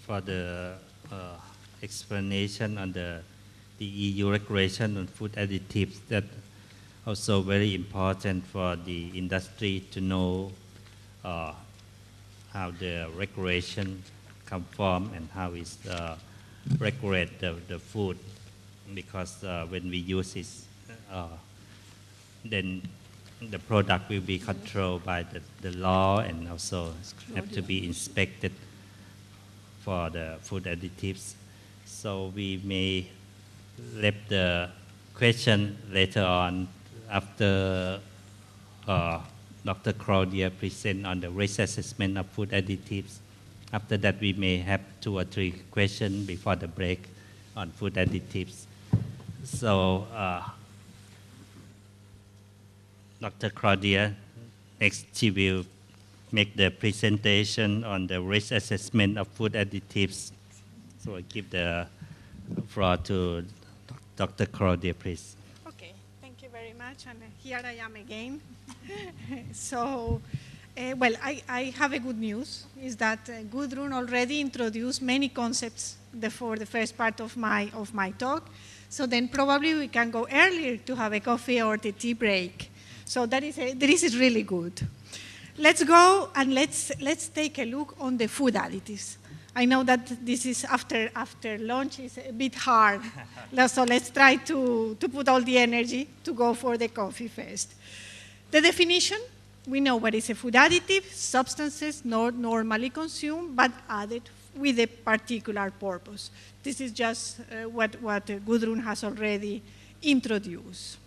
for the explanation on the EU regulation on food additives. That also very important for the industry to know how the regulation come from and how is regulate the food, because when we use it, then the product will be controlled by the law and also have to be inspected for the food additives. So we may leave the question later on after Dr. Claudia present on the risk assessment of food additives. After that, we may have 2 or 3 questions before the break on food additives. So, Dr. Claudia, next she will make the presentation on the risk assessment of food additives. So I give the floor to Dr. Claudia, please. Okay, thank you very much. And here I am again. So, well, I have a good news, is that Gudrun already introduced many concepts for the first part of my talk. So then probably we can go earlier to have a coffee or the tea break. So this is really good. Let's go and let's take a look on the food additives. I know that this is after lunch is a bit hard. So let's try to put all the energy to go for the coffee first. The definition, we know what is a food additive: substances not normally consumed but added with a particular purpose. This is just what Gudrun has already introduced.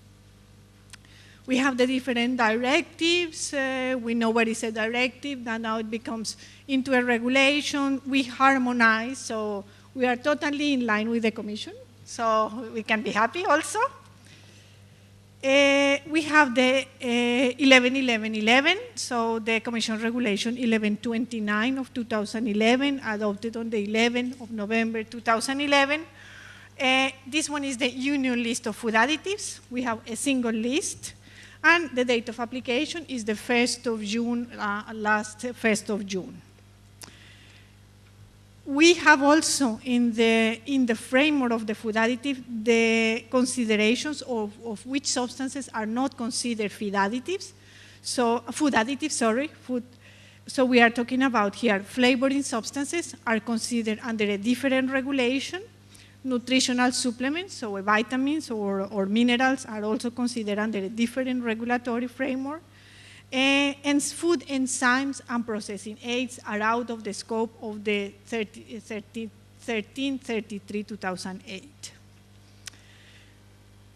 We have the different directives. We know what is a directive, and now it becomes into a regulation. We harmonize, so we are totally in line with the Commission, so we can be happy also. We have the 11-11-11, so the Commission Regulation 1129 of 2011, adopted on the 11th of November 2011. This one is the Union list of food additives. We have a single list. And the date of application is the 1st of June, last 1st of June. We have also in the framework of the food additive the considerations of which substances are not considered food additives. So So we are talking about here flavoring substances are considered under a different regulation. Nutritional supplements, so vitamins or minerals, are also considered under a different regulatory framework. And food enzymes and processing aids are out of the scope of the 1333-2008.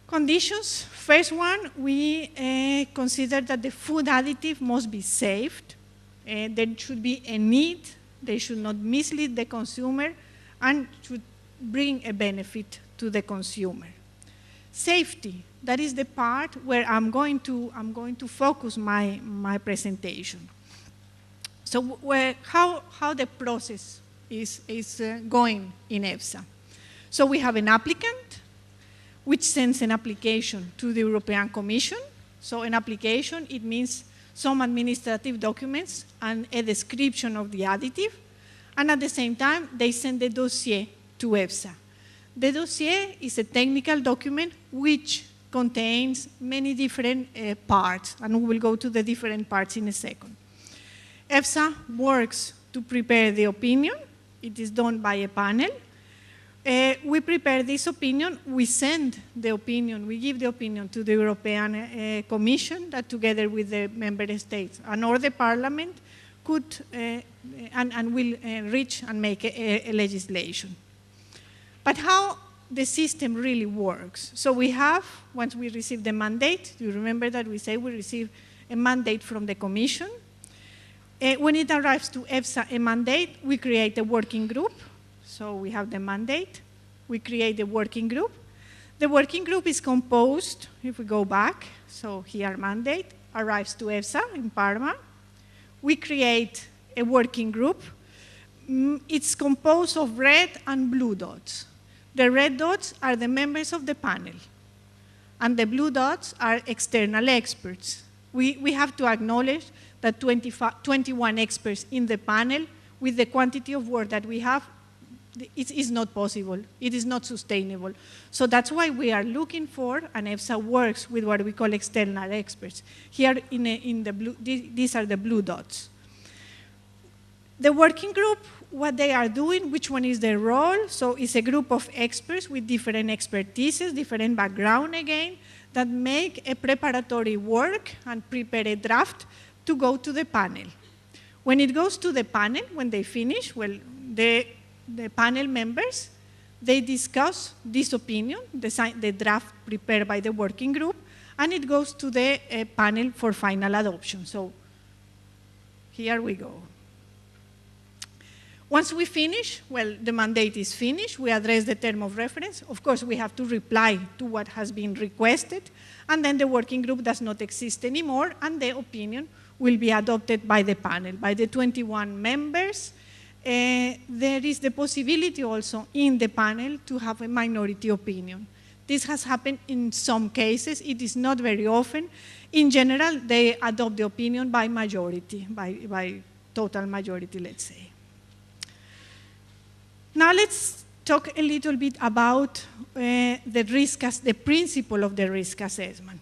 Conditions. First one, we consider that the food additive must be safe. There should be a need. They should not mislead the consumer and should bring a benefit to the consumer. Safety, that is the part where I'm going to focus my presentation. So how the process is going in EFSA. So we have an applicant which sends an application to the European Commission. So an application, it means some administrative documents and a description of the additive. And at the same time, they send the dossier to EFSA. The dossier is a technical document which contains many different parts, and we will go to the different parts in a second. EFSA works to prepare the opinion. It is done by a panel. We prepare this opinion, we send the opinion, we give the opinion to the European Commission that together with the member states and or the Parliament could and will reach and make a legislation. But how the system really works. So we have, once we receive the mandate, you remember that we say we receive a mandate from the Commission. When it arrives to EFSA, a mandate, we create a working group. So we have the mandate, we create the working group. The working group is composed, if we go back, so here mandate, arrives to EFSA in Parma. We create a working group. It's composed of red and blue dots. The red dots are the members of the panel, and the blue dots are external experts. We have to acknowledge that 21 experts in the panel, with the quantity of work that we have, It is not possible. It is not sustainable. So that's why we are looking for, and EFSA works with what we call external experts. Here in the blue, these are the blue dots. The working group, what they are doing, which one is their role? So it's a group of experts with different expertises, different background again, that make a preparatory work and prepare a draft to go to the panel. When it goes to the panel, when they finish, well, the panel members, they discuss this opinion, the draft prepared by the working group, and it goes to the panel for final adoption. So here we go. Once we finish, well, the mandate is finished. We address the term of reference. Of course, we have to reply to what has been requested, and then the working group does not exist anymore, and the opinion will be adopted by the panel, by the 21 members. There is the possibility also in the panel to have a minority opinion. This has happened in some cases. It is not very often. In general, they adopt the opinion by majority, by total majority, let's say. Now let's talk a little bit about the principle of the risk assessment.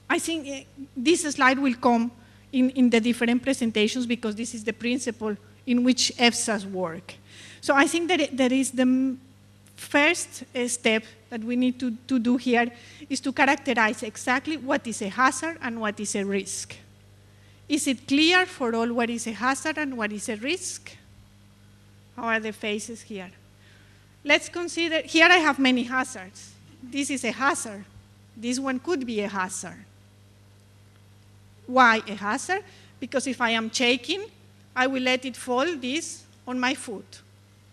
I think this slide will come in the different presentations because this is the principle in which EFSA's work. So I think that there is the first step that we need to do here is to characterize exactly what is a hazard and what is a risk. Is it clear for all what is a hazard and what is a risk? How are the faces here? Let's consider, here I have many hazards. This is a hazard. This one could be a hazard. Why a hazard? Because if I am shaking, I will let it fall this on my foot.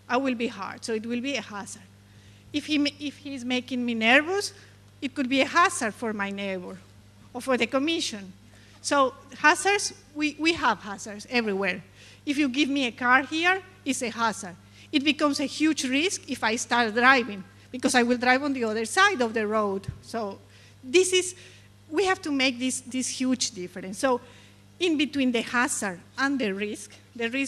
I will be hurt, so it will be a hazard. If he's making me nervous, it could be a hazard for my neighbor or for the commission. So hazards, we have hazards everywhere. If you give me a car here, it's a hazard. It becomes a huge risk if I start driving because I will drive on the other side of the road. So we have to make this huge difference. So in between the hazard and the risk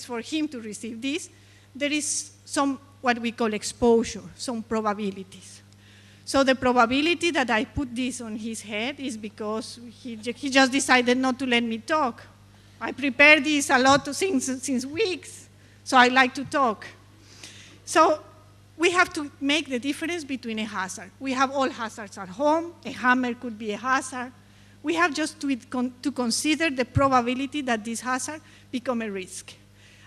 for him to receive this, there is some what we call exposure, some probabilities. So the probability that I put this on his head is because he just decided not to let me talk. I prepared this a lot since weeks, so I like to talk. So we have to make the difference between a hazard. We have all hazards at home. A hammer could be a hazard. We have just to consider the probability that this hazard become a risk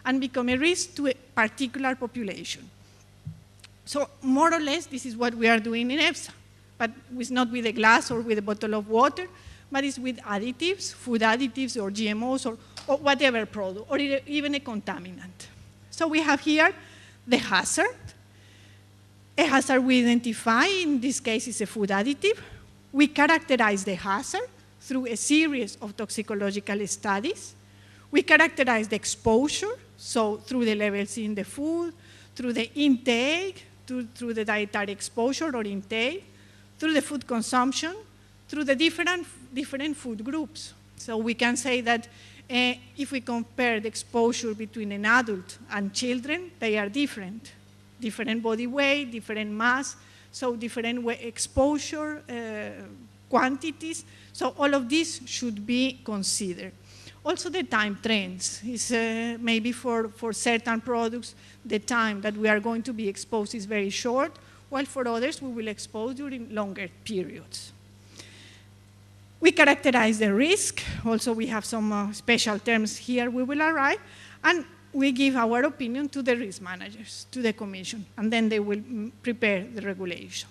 and become a risk to a particular population. So more or less, this is what we are doing in EFSA, but it's not with a glass or with a bottle of water, but it's with additives, food additives or GMOs or whatever product, or even a contaminant. So we have here the hazard. A hazard we identify, in this case, is a food additive. We characterize the hazard through a series of toxicological studies. We characterize the exposure, so through the levels in the food, through the intake, through the dietary exposure or intake, through the food consumption, through the different food groups. So we can say that if we compare the exposure between an adult and children, they are different. Different body weight, different mass, so different exposure, quantities. So all of this should be considered. Also the time trends is maybe for certain products, the time that we are going to be exposed is very short, while for others we will expose during longer periods. We characterize the risk. Also we have some special terms here we will arrive, and we give our opinion to the risk managers, to the commission, and then they will prepare the regulation.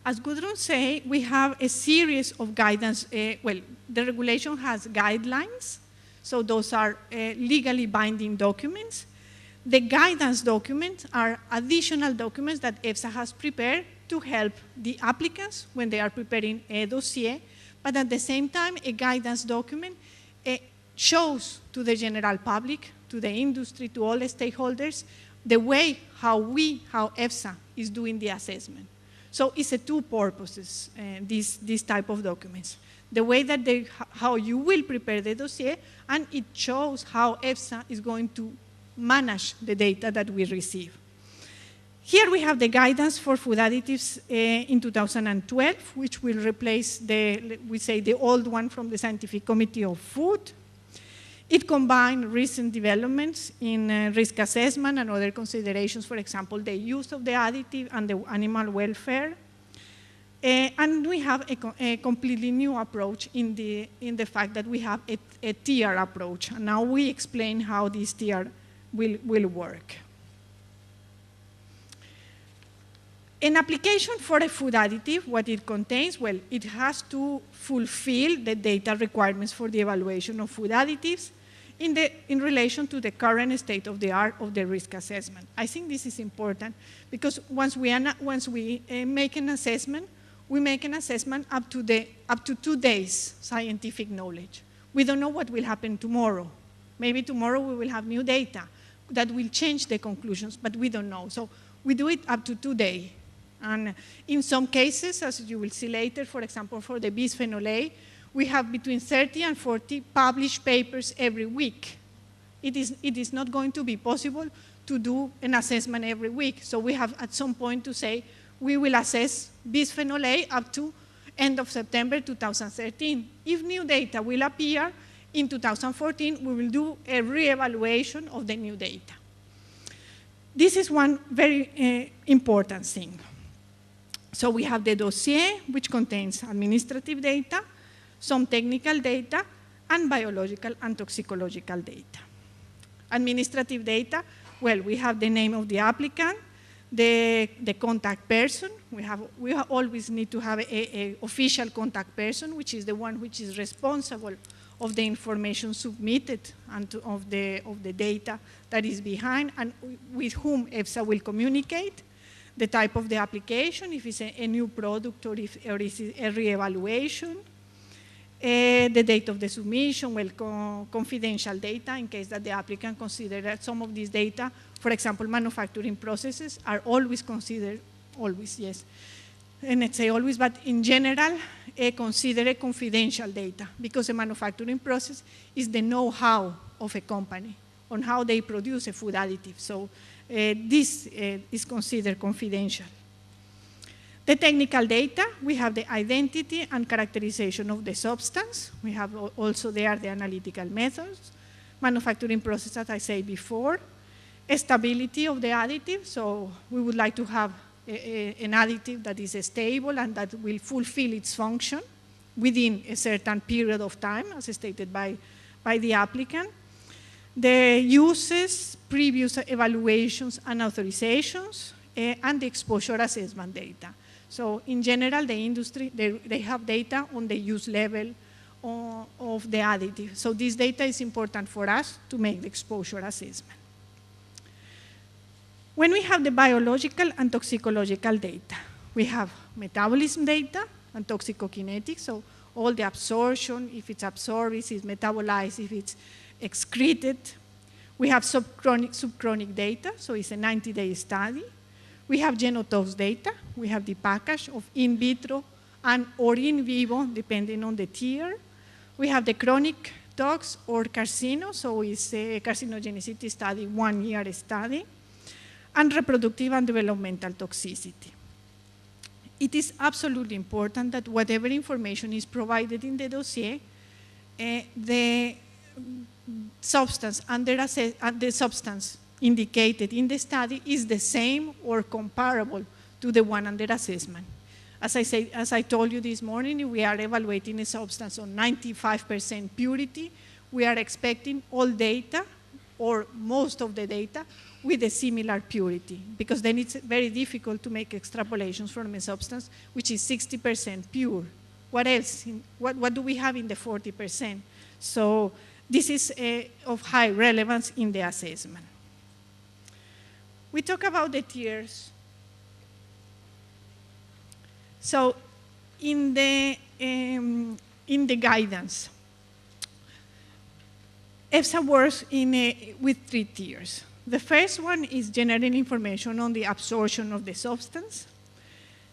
As Gudrun said, we have a series of guidance. Well, the regulation has guidelines, so those are legally binding documents. The guidance documents are additional documents that EFSA has prepared to help the applicants when they are preparing a dossier, but at the same time, a guidance document shows to the general public, to the industry, to all the stakeholders, the way how EFSA is doing the assessment. So it's a two purposes, this type of documents. The way that how you will prepare the dossier, and it shows how EFSA is going to manage the data that we receive. Here we have the guidance for food additives in 2012, which will replace the old one from the Scientific Committee of Food. It combined recent developments in risk assessment and other considerations, for example, the use of the additive and the animal welfare. And we have a completely new approach in the fact that we have a tier approach. And now we explain how this tier will work. An application for a food additive, what it contains, well, it has to fulfill the data requirements for the evaluation of food additives in relation to the current state of the art of the risk assessment. I think this is important because once we make an assessment, we make an assessment up to 2 days scientific knowledge. We don't know what will happen tomorrow. Maybe tomorrow we will have new data that will change the conclusions, but we don't know. So we do it up to 2 days. And in some cases, as you will see later, for example, for the bisphenol A, we have between 30 and 40 published papers every week. It is not going to be possible to do an assessment every week. So we have at some point to say, we will assess bisphenol A up to end of September 2013. If new data will appear in 2014, we will do a re-evaluation of the new data. This is one very important thing. So we have the dossier, which contains administrative data, some technical data, and biological and toxicological data. Administrative data, well, we have the name of the applicant, the contact person. We always need to have an official contact person, which is the one which is responsible of the information submitted and of the data that is behind, and with whom EFSA will communicate. The type of the application, if it's a new product or if it's a re-evaluation, the date of the submission, well, confidential data in case that the applicant considers that some of these data, for example, manufacturing processes, are always considered, always, yes. And let's say always, but in general, consider a confidential data because a manufacturing process is the know-how of a company on how they produce a food additive. So this is considered confidential. The technical data, we have the identity and characterization of the substance. We have also there the analytical methods, manufacturing process, as I said before, stability of the additive. So we would like to have an additive that is stable and that will fulfill its function within a certain period of time, as stated by the applicant. The uses, previous evaluations and authorizations, and the exposure assessment data. So in general, the industry, they have data on the use level of the additive. So this data is important for us to make the exposure assessment. When we have the biological and toxicological data, we have metabolism data and toxicokinetics, so all the absorption, if it's absorbed, if it's metabolized, if it's excreted. We have subchronic data, so it's a 90-day study. We have genotox data. We have the package of in vitro and or in vivo, depending on the tier. We have the chronic tox or carcino, so it's a carcinogenicity study, 1-year study, and reproductive and developmental toxicity. It is absolutely important that whatever information is provided in the dossier, the substance the substance indicated in the study is the same or comparable to the one under assessment. As I told you this morning, we are evaluating a substance on 95% purity. We are expecting all data or most of the data with a similar purity, because then it's very difficult to make extrapolations from a substance which is 60% pure. What else? What do we have in the 40%? So this is of high relevance in the assessment. We talk about the tiers. So in the guidance, EFSA works with 3 tiers. The first one is generating information on the absorption of the substance,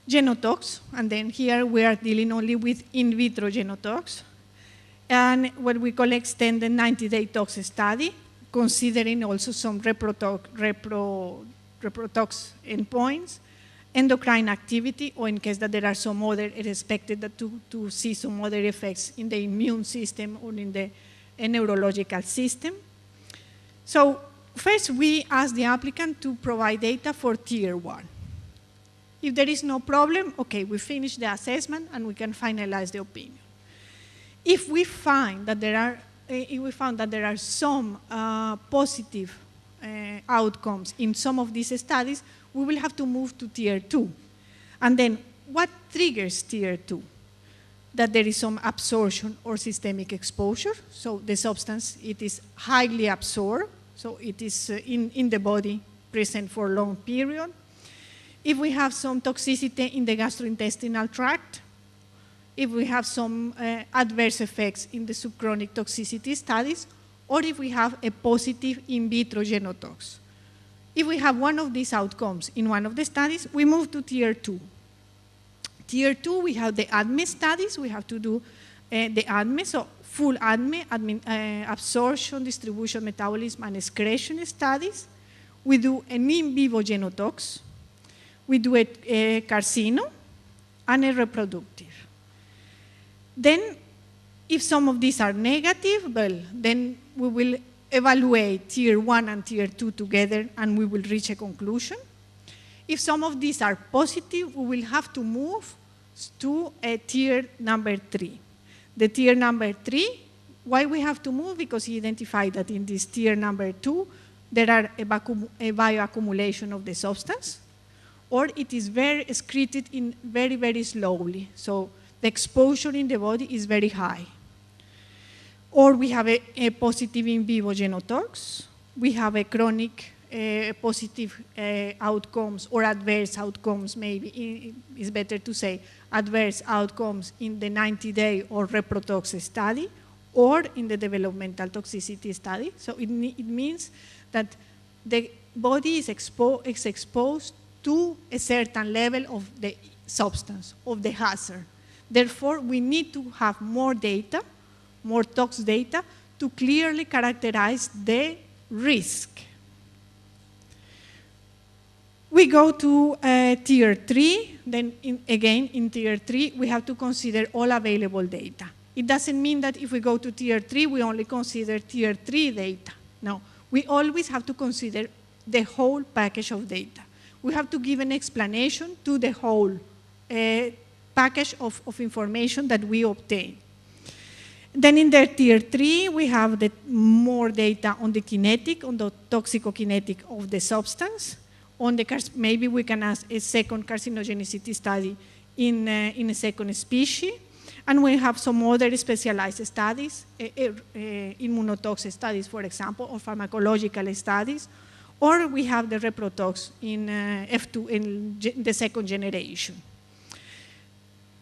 genotox, and then here we are dealing only with in vitro genotox, and what we call extended 90-day tox study, considering also some reprotox endpoints, endocrine activity, or in case that there are some other, it is expected that to see some other effects in the immune system or in the neurological system. So first, we ask the applicant to provide data for tier 1. If there is no problem, okay, we finish the assessment and we can finalize the opinion. If we find that there are some positive outcomes in some of these studies, we will have to move to tier 2. And then what triggers tier 2? That there is some absorption or systemic exposure. So the substance, it is highly absorbed. So it is in the body present for a long period. If we have some toxicity in the gastrointestinal tract, if we have some adverse effects in the subchronic toxicity studies, or if we have a positive in vitro genotox. If we have one of these outcomes in one of the studies, we move to tier 2. Tier 2, we have the ADME studies. We have to do the ADME, so full ADME, absorption, distribution, metabolism, and excretion studies. We do an in vivo genotox. We do a carcino and a reproductive. Then, if some of these are negative, well, then we will evaluate tier 1 and tier 2 together and we will reach a conclusion. If some of these are positive, we will have to move to a tier number 3. The tier number 3, why we have to move? Because he identified that in this tier number 2, there are a bioaccumulation of the substance, or it is very excreted in very, very slowly. So the exposure in the body is very high. Or we have a positive in vivo genotox. We have a chronic positive outcomes or adverse outcomes, maybe it's better to say adverse outcomes in the 90-day or reprotox study or in the developmental toxicity study. So it means that the body is exposed to a certain level of the substance, of the hazard. Therefore, we need to have more data, more tox data, to clearly characterize the risk. We go to tier 3, then again in tier 3, we have to consider all available data. It doesn't mean that if we go to tier 3, we only consider tier 3 data. No, we always have to consider the whole package of data. We have to give an explanation to the whole package of information that we obtain. Then in the tier 3, we have the more data on the kinetic, on the toxicokinetic of the substance. On the maybe we can ask a second carcinogenicity study in a second species. And we have some other specialized studies, immunotox studies, for example, or pharmacological studies. Or we have the reprotox in F2, in the second generation.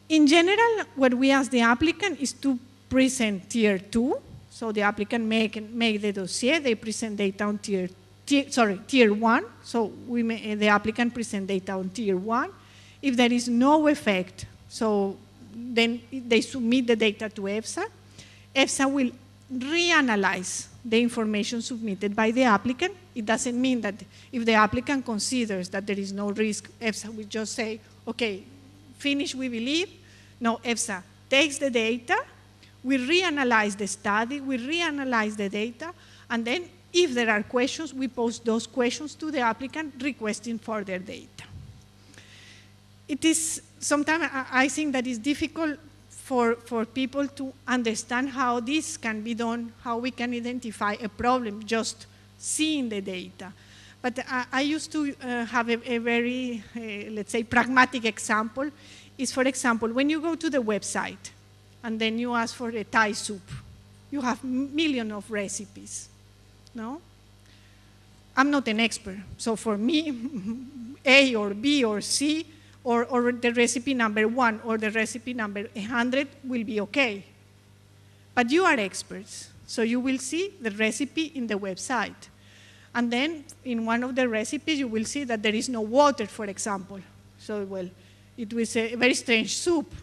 In general, what we ask the applicant is to present tier 2. So the applicant make the dossier, they present data on tier 1. So the applicant present data on tier 1. If there is no effect, so then they submit the data to EFSA. EFSA will reanalyze the information submitted by the applicant. It doesn't mean that if the applicant considers that there is no risk, EFSA will just say, okay, finish, we believe. No, EFSA takes the data, we reanalyze the study, we reanalyze the data, and then if there are questions, we pose those questions to the applicant requesting further data. It is sometimes I think that it's difficult for people to understand how this can be done, how we can identify a problem just seeing the data. But I used to have a very, let's say, pragmatic example. Is, for example, when you go to the website and then you ask for a Thai soup, you have millions of recipes, no? I'm not an expert, so for me, A or B or C, or the recipe number 1 or the recipe number 100 will be okay. But you are experts, so you will see the recipe in the website. And then in one of the recipes, you will see that there is no water, for example. So, well, it was a very strange soup.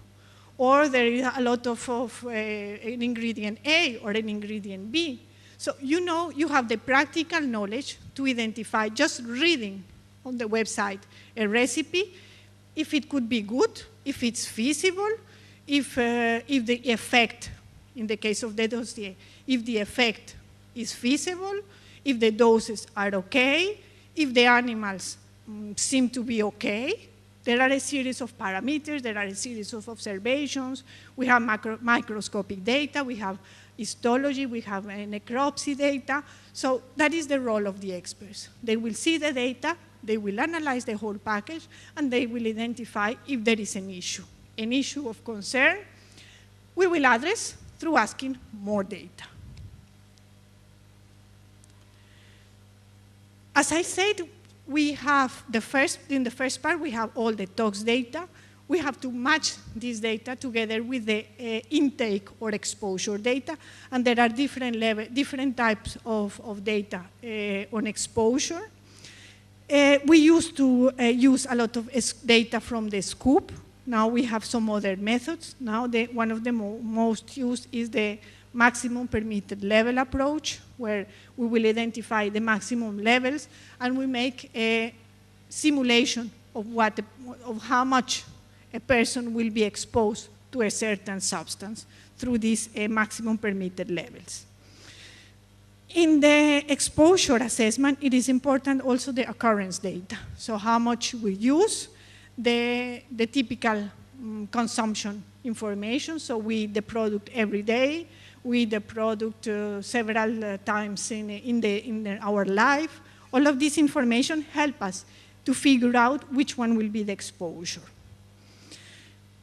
Or there is a lot of an ingredient A or an ingredient B. So you know you have the practical knowledge to identify, just reading on the website, a recipe, if it could be good, if it's feasible, if the effect, in the case of the dossier, if the effect is feasible, if the doses are okay, if the animals seem to be okay. There are a series of parameters, there are a series of observations, we have microscopic data, we have histology, we have necropsy data. So that is the role of the experts. They will see the data, they will analyze the whole package, and they will identify if there is an issue of concern. We will address through asking more data. As I said, we have in the first part, we have all the tox data. We have to match this data together with the intake or exposure data, and there are different types of data on exposure. We used to use a lot of data from the SCOOP. Now we have some other methods. Now one of the most used is the maximum permitted level approach, where we will identify the maximum levels, and we make a simulation of how much a person will be exposed to a certain substance through these maximum permitted levels. In the exposure assessment, it is important also the occurrence data. So how much we use, the typical consumption information, so we eat the product every day, we eat the product several times in our life. All of this information help us to figure out which one will be the exposure.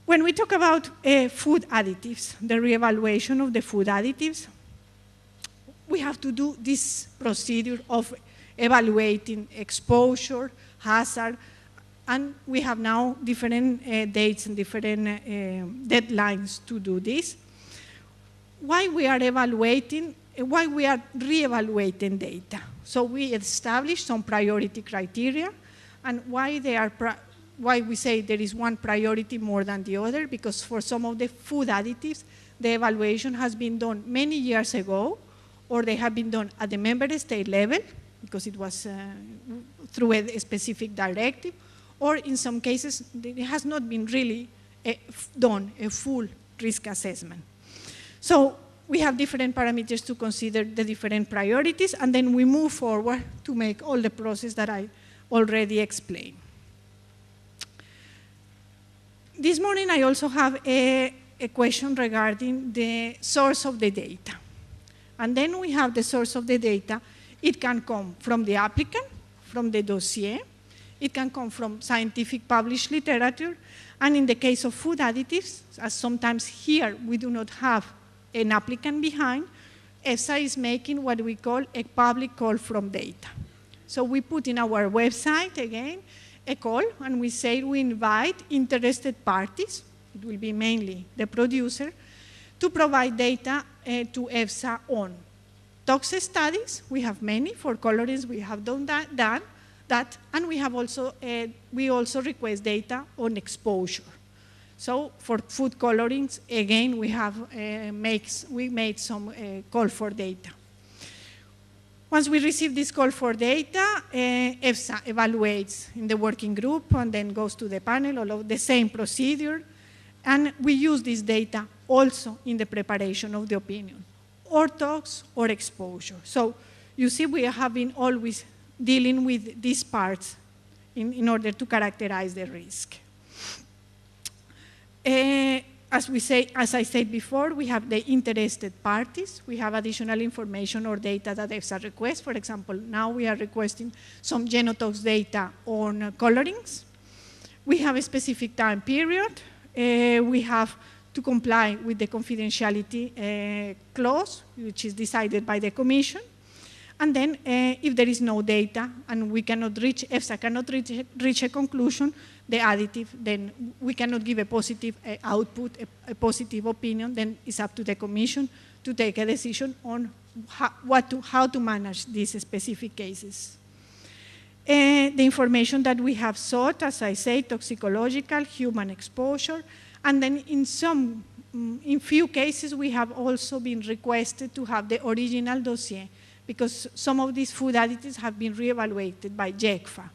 When we talk about food additives, the reevaluation of the food additives, we have to do this procedure of evaluating exposure, hazard, and we have now different dates and different deadlines to do this. Why we are evaluating, why we are reevaluating data. So we establish some priority criteria, and why we say there is one priority more than the other, because for some of the food additives, the evaluation has been done many years ago, or they have been done at the member state level, because it was through a specific directive, or in some cases, it has not been really done a full risk assessment. So we have different parameters to consider the different priorities, and then we move forward to make all the process that I already explained. This morning, I also have a question regarding the source of the data. And then we have the source of the data. It can come from the applicant, from the dossier. It can come from scientific published literature. And in the case of food additives, as sometimes here we do not have an applicant behind, EFSA is making what we call a public call from data. So we put in our website, again, a call, and we say we invite interested parties, it will be mainly the producer, to provide data to EFSA on tox studies. We have many. For colorings, we have done that, and we have also, we also request data on exposure. So for food colorings, again, we have we made some call for data. Once we receive this call for data, EFSA evaluates in the working group and then goes to the panel, all of the same procedure. And we use this data also in the preparation of the opinion, or tox or exposure. So you see, we have been always dealing with these parts in order to characterize the risk. As I said before, we have the interested parties. We have additional information or data that EFSA requests. For example, now we are requesting some genotox data on colorings. We have a specific time period. We have to comply with the confidentiality clause, which is decided by the Commission. And then if there is no data and we cannot reach, EFSA cannot reach a conclusion, the additive, then we cannot give a positive output, a positive opinion, then it's up to the Commission to take a decision on how to manage these specific cases. The information that we have sought, as I say, toxicological, human exposure, And then in few cases, we have also been requested to have the original dossier because some of these food additives have been reevaluated by JECFA.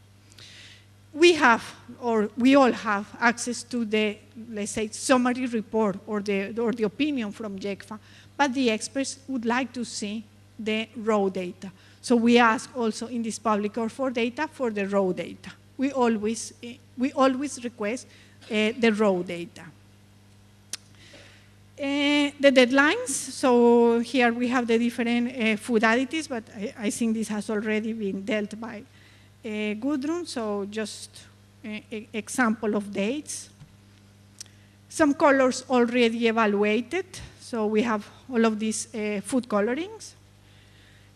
We have, or we all have, access to the, let's say, summary report or the opinion from JECFA, but the experts would like to see the raw data. So we ask also in this public call for data for the raw data. We always request the raw data. The deadlines, so here we have the different food additives, but I think this has already been dealt by Gudrun, so just an example of dates. Some colors already evaluated, so we have all of these food colorings.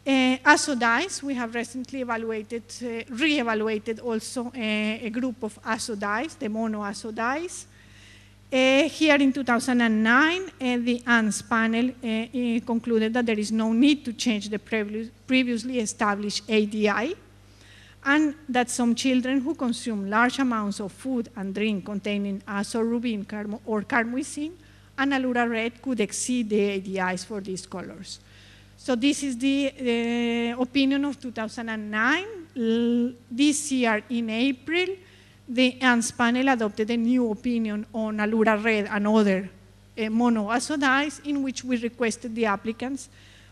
ASO dyes, we have recently evaluated, re-evaluated also a group of ASO dyes, the mono ASO dyes. Here in 2009, the ANS panel concluded that there is no need to change the previously established ADI, and that some children who consume large amounts of food and drink containing azorubin or carmazine and Alura red could exceed the ADIs for these colors. So this is the opinion of 2009. This year in April, the ANS panel adopted a new opinion on Alura red and other mono ASO dyes, in which we requested the applicants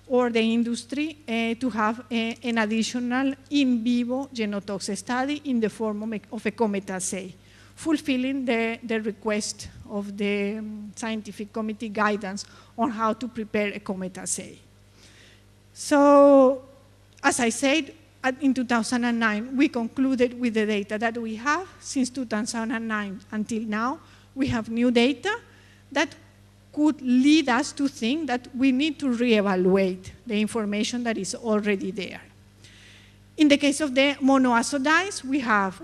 or the industry to have an additional in vivo genotox study in the form of a COMET assay, fulfilling the request of the scientific committee guidance on how to prepare a COMET assay. So, as I said, in 2009, we concluded with the data that we have. Since 2009 until now, we have new data that could lead us to think that we need to reevaluate the information that is already there. In the case of the mono ASO dyes, we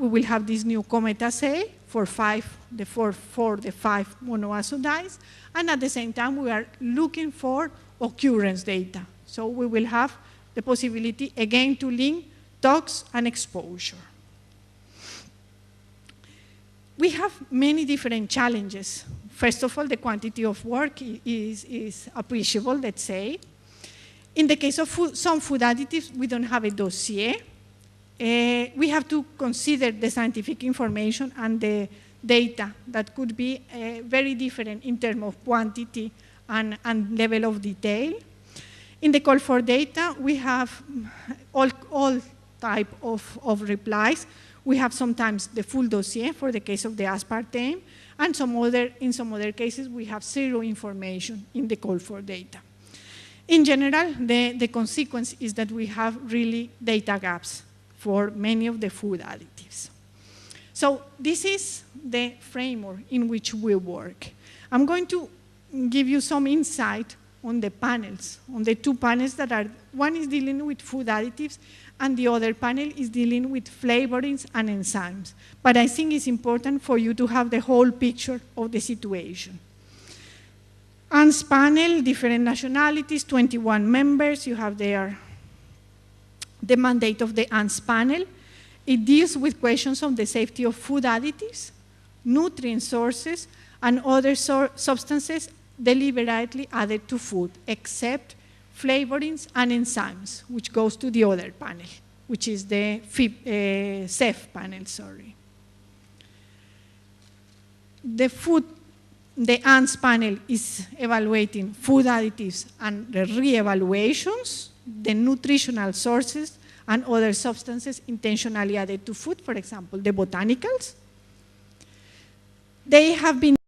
will have this new COMET assay for the 5 mono ASO dyes, and at the same time, we are looking for occurrence data. So we will have the possibility again to link tox and exposure. We have many different challenges. First of all, the quantity of work is appreciable, let's say. In the case of some food additives, we don't have a dossier. We have to consider the scientific information and the data that could be very different in terms of quantity and level of detail. In the call for data, we have all type of replies. We have sometimes the full dossier for the case of the aspartame, and in some other cases, we have zero information in the call for data. In general, the consequence is that we have really data gaps for many of the food additives. So this is the framework in which we work. I'm going to give you some insight on the panels, on the two panels that are, one is dealing with food additives and the other panel is dealing with flavorings and enzymes. But I think it's important for you to have the whole picture of the situation. ANS panel, different nationalities, 21 members, you have there the mandate of the ANS panel. It deals with questions on the safety of food additives, nutrient sources, and other substances deliberately added to food, except flavorings and enzymes, which goes to the other panel, which is the CEF panel, sorry. The ANS panel is evaluating food additives and the re-evaluations, the nutritional sources, and other substances intentionally added to food, for example, the botanicals. They have been